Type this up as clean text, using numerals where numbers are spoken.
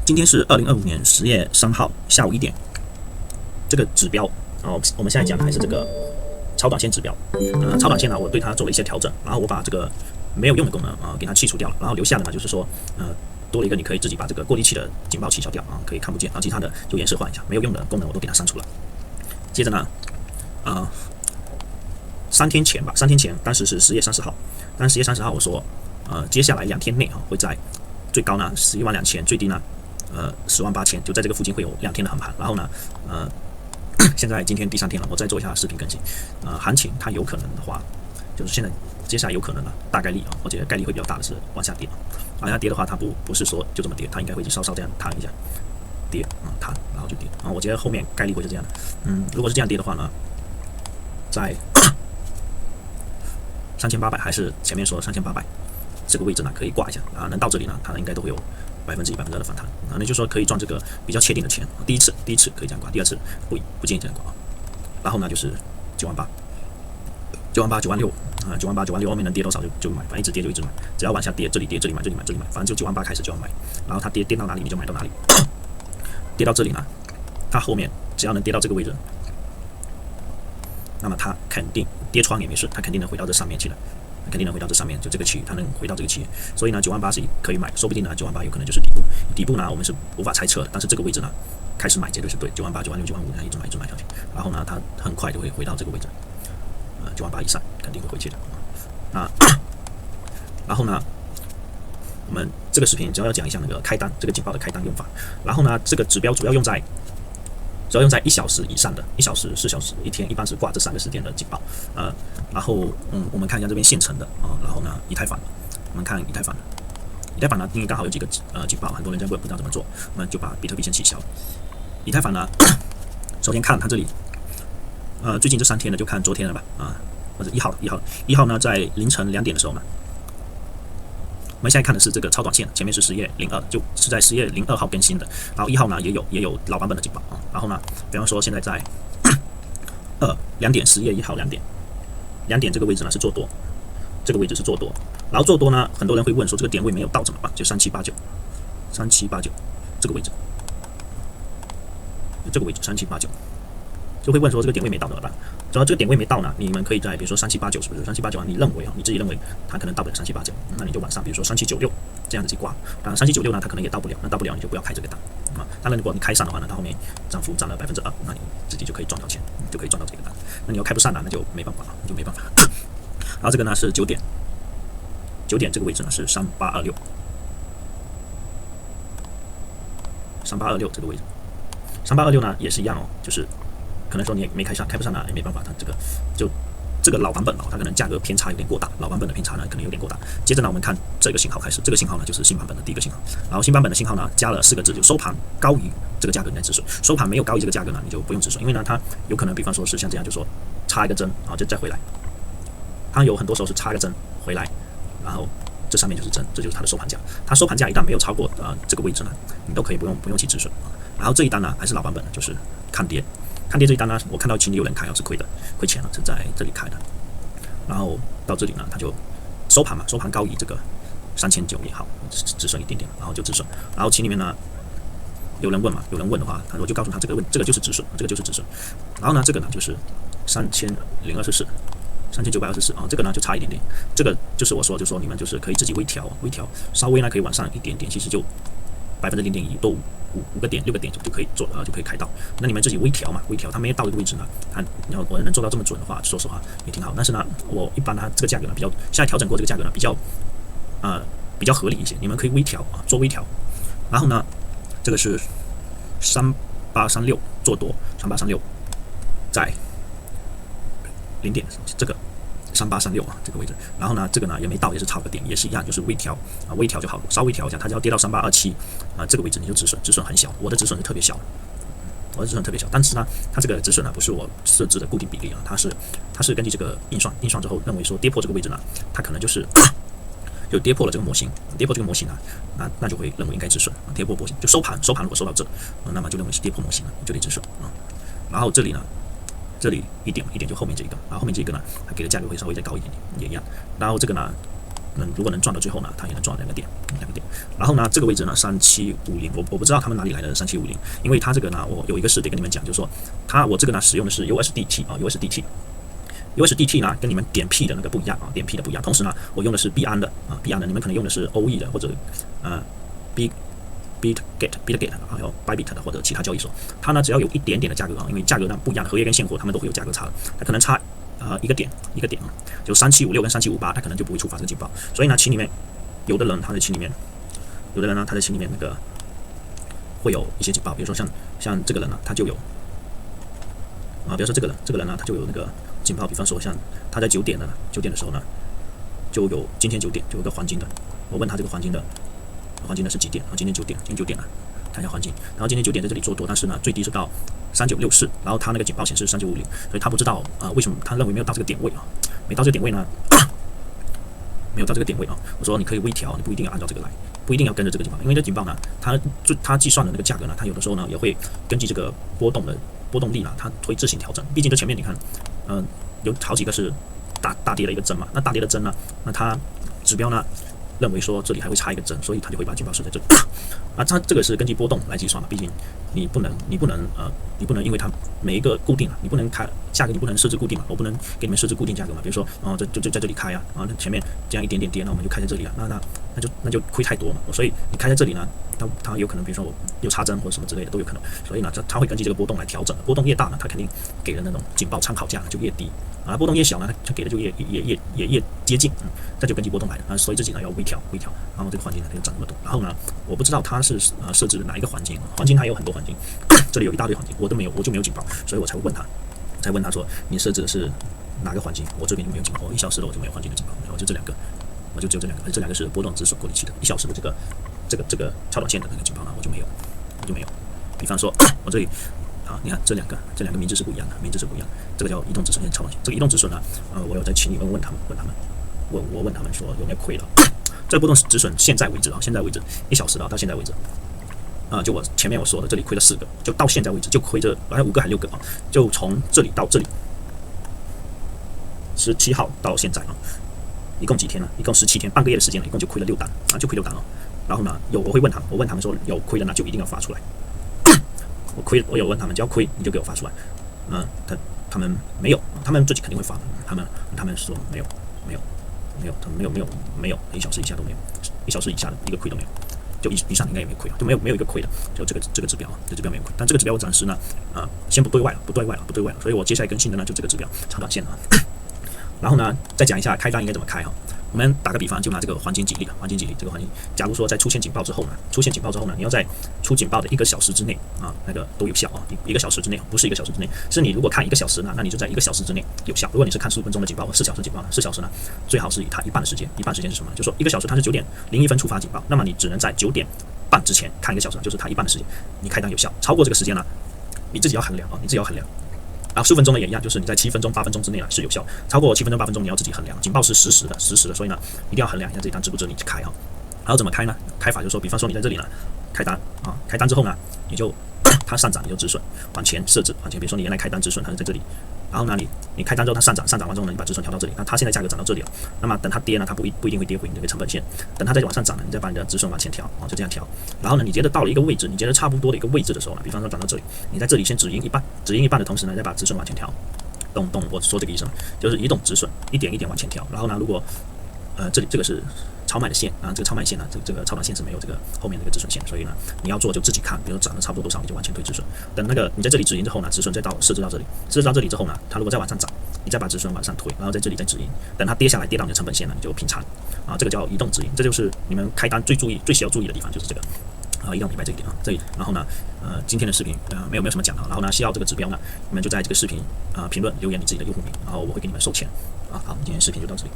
今天是2025年10月3号下午1点，这个指标我们现在讲的还是这个超短线指标。超短线呢，我对它做了一些调整，然后我把这个没有用的功能给它去除掉了，然后留下的呢就是说多了一个你可以自己把这个过滤器的警报取消掉可以看不见，然后其他的就颜色换一下，没有用的功能我都给它删除了。接着呢3天前吧，3天前当时是10月30号，但10月30号我说接下来2天内会在最高呢112000，最低呢108000，就在这个附近会有2天的横盘。然后呢现在今天第3天了，我再做一下视频更新。行情它有可能的话，就是现在接下来有可能呢，大概率我觉得概率会比较大的是往下跌。往下跌的话，它不是说就这么跌，它应该会稍稍这样弹一下，跌弹，然后就跌我觉得后面概率会是这样的。如果是这样跌的话呢，在3800还是前面说3800这个位置呢，可以挂一下能到这里呢，它应该都会有1%、2%的反弹那就是说可以赚这个比较确定的钱。第一次可以这样挂，第二次不建议这样挂然后呢就是98000、96000、96000后面能跌多少就买，反正一直跌就一直买，只要往下跌，这里跌这里买，反正就98000开始就要买，然后它跌到哪里你就买到哪里。跌到这里呢，它后面只要能跌到这个位置，那么它肯定跌穿也没事，它肯定能回到这上面去了。肯定能回到这上面，就这个区域，它能回到这个区域，所以呢，98000是可以买，说不定呢，98000有可能就是底部。底部呢，我们是无法猜测的，但是这个位置呢，开始买绝对是对，98000、96000、95000一直买下去，然后呢，它很快就会回到这个位置，98000以上肯定会回去的然后呢，我们这个视频主要讲一下那个开单，这个警报的开单用法。然后呢，这个指标主要用在1小时以上的，1小时、4小时、1天，一般是挂这3个时间的警报。然后我们看一下这边现成的然后呢，以太坊，我们看以太坊呢，因为刚好有几个警报，很多人在问不知道怎么做，我们就把比特币先取消。以太坊呢，首先看它这里，最近这3天呢，就看昨天了吧或者1号呢，在凌晨2点的时候呢。我们现在看的是这个超短线，前面是10月02，就是在10月02号更新的。然后1号呢也有老版本的警报然后呢，比方说现在在2点，10月1号2点这个位置呢是做多，这个位置是做多。然后做多呢，很多人会问说这个点位没有到怎么办？就3789这个位置，3789。就会问说这个点位没到怎么办？只要这个点位没到呢，你们可以在比如说3789是不是3789你认为你自己认为它可能到不了3789，那你就往上，比如说3796这样子去挂。当然3796呢，它可能也到不了，那到不了你就不要开这个单当然如果你开上的话呢，它后面涨幅占了2%，那你自己就可以赚到钱，你就可以赚到这个单。那你要开不上呢，那就没办法了，然后这个呢是9点这个位置呢是3826这个位置，3826呢也是一样就是可能说你也没开不上呢，也没办法，它这个老版本它可能价格偏差有点过大，老版本的偏差呢可能有点过大。接着呢，我们看这个信号开始，这个信号呢就是新版本的第一个信号，然后新版本的信号呢加了4个字，就收盘高于这个价格你再止损，收盘没有高于这个价格呢你就不用止损，因为呢它有可能比方说是像这样，就说插一个针就再回来，它有很多时候是插个针回来，然后这上面就是针，这就是它的收盘价。它收盘价一旦没有超过这个位置呢，你都可以不用去止损然后这一单呢还是老版本的，就是看跌这一单呢，我看到群里有人开是亏钱了，是在这里开的。然后到这里呢，它就收盘高于这个3900也好，止损一点点，然后就止损。然后群里面呢有人问的话，我就告诉他这个就是止损，然后呢这个呢就是3024。3924这个呢就差一点点，这个就是我说你们就是可以自己微调，稍微呢可以往上一点点，其实就0.01%多5个点6个点就可以做就可以开到。那你们自己微调，它没有到这个位置呢，我能做到这么准的话，说实话也挺好。但是呢，我一般它这个价格呢比较，现在调整过这个价格呢比较合理一些，你们可以微调做微调。然后呢，这个是3836做多，3836在0点这个3836这个位置，然后呢这个呢也没到，也是差个点，也是一样，就是微调就好了，稍微调一下，它只要跌到3827这个位置你就止损很小，我的止损是特别小，但是呢它这个止损呢不是我设置的固定比例它是根据这个印算之后认为说跌破这个位置呢，它可能就是就跌破了这个模型，那就会认为应该止损，跌破模型就收盘如果收到这那么就认为是跌破模型了，就得止损然后这里呢。这里一点就后面这一个，然后后面这一个呢，它给的价格会稍微再高一点点，也一样。然后这个呢，如果能赚到最后呢，它也能赚2个点。然后呢，这个位置呢3750，我不知道他们哪里来的3750，因为它这个呢，我有一个事得跟你们讲，就是说我这个呢使用的是 USDT 啊 USDT 呢跟你们点 P 的那个不一样啊，点 P 的不一样。同时呢，我用的是币安的啊，币安的，你们可能用的是 OE 的或者Bitget 还有 Bybit 的或者其他交易所，它呢只要有一点点的价格啊，因为价格呢不一样的，合约跟现货它们都会有价格差的，它可能差一个点啊，就3756跟3758，它可能就不会触发这个警报。所以呢，群里面有的人他在群里面那个会有一些警报，比如说像这个人呢，他就有比如说这个人呢，他就有那个警报，比方说像他在9点的时候呢，就有今天9点就有个黄金的，我问他这个黄金的是几点啊？今天9点啊，看一下黄金，然后今天9点在这里做多，但是呢最低是到3964，然后他那个警报显示3950，所以他不知道为什么他认为没有到这个点位啊，没到这个点位呢？没有到这个点位啊，我说你可以微调，你不一定要按照这个来，不一定要跟着这个警报，因为这警报呢，它计算的那个价格呢，它有的时候呢也会根据这个波动力呢，它会自行调整。毕竟这前面你看，有好几个是大跌的一个针嘛，那大跌的针呢，那它指标呢认为说这里还会差一个针，所以它就会把警报设在这里。它这个是根据波动来计算嘛，毕竟你不能因为它每一个固定你不能开价格，你不能设置固定嘛，我不能给你们设置固定价格嘛。比如说就在这里开那前面这样一点点跌，那我们就开在这里那就亏太多嘛。所以你开在这里呢，它有可能比如说我有插针或者什么之类的都有可能，所以呢它会根据这个波动来调整，波动越大呢，它肯定给的那种警报参考价就越低波动越小呢，它给的就越接近这就根据波动来的所以自己呢要微调，然后这个黄金呢它就涨那么多。然后呢，我不知道它是设置的哪一个黄金它有很多黄金，这里有一大堆黄金，我就没有警报，所以我才问他说你设置的是哪个黄金？我这边就没有警报，我1小时了我就没有黄金的警报，我就这两个，我就只有这两个，这两个是波动止损过滤器的，1小时的这个超短线的那个警报呢我就没有。比方说我这里你看这两个名字是不一样的，这个叫移动止损线超短线，这个移动止损呢我有在群里面问他们说有没有亏了。这个波动止损现在为止1小时到现在为止就我前面我说的，这里亏了4个，就到现在为止就亏着好像5个还6个就从这里到这里17号到现在一共几天呢？一共17天，半个月的时间了，一共就亏了6单就亏6单然后呢，我会问他们说有亏了那就一定要发出来。我有问他们，只要亏你就给我发出来。他们没有，他们自己肯定会发的。他们说没有，他们没有，1小时以下都没有，1小时以下的一个亏都没有。就以上应该也没有亏就没有一个亏的，就这个指标这指标没有亏，但这个指标我暂时呢先不对外了，所以我接下来更新的呢就这个指标长短线然后呢再讲一下开单应该怎么开我们打个比方，就拿这个黄金吉利这个黄金，假如说在出现警报之后呢，你要在出警报的1个小时之内那个都有效1个小时之内，不是1个小时之内，是你如果看1个小时呢，那你就在1个小时之内有效。如果你是看15分钟的警报或4小时警报呢，4小时呢最好是以它一半的时间是什么？就是说1个小时它是9点01分触发警报，那么你只能在9点半之前看1个小时，就是它一半的时间，你开单有效。超过这个时间呢，你自己要衡量然后15分钟呢也一样，就是你在7分钟8分钟之内呢是有效，超过7分钟8分钟你要自己衡量。警报是实时的，所以呢一定要衡量一下这一单值不值你开然后怎么开呢？开法就是说，比方说你在这里呢开单之后呢，你就它上涨你就止损往前设置比如说你原来开单止损它是在这里，然后呢你开单之后它上涨完之后呢，你把止损调到这里，那它现在价格涨到这里了，那么等它跌呢，它不一定会跌回你这个成本线，等它再往上涨呢，你再把你的止损往前调就这样调。然后呢，你觉得到了一个位置，你觉得差不多的一个位置的时候呢，比方说涨到这里，你在这里先止盈一半的同时呢，再把止损往前调，懂我说这个意思吗？就是移动止损一点一点往前调。然后呢，如果这个是超卖的线这个超卖线呢，这个超短线是没有这个后面这个止损线，所以呢，你要做就自己看，比如说涨得差不多多少，你就往前推止损。等那个你在这里止盈之后呢，止损再设置到这里，之后呢，它如果再往上涨，你再把止损往上推，然后在这里再止盈。等它跌下来跌到你的成本线呢，你就平仓这个叫移动止盈。这就是你们开单最需要注意的地方，就是这个一定要明白这一点这里。然后呢，今天的视频没有什么讲的，然后呢，需要这个指标呢，你们就在这个视频评论留言你自己的用户名，然后我会给你们授权好，今天视频就到这里。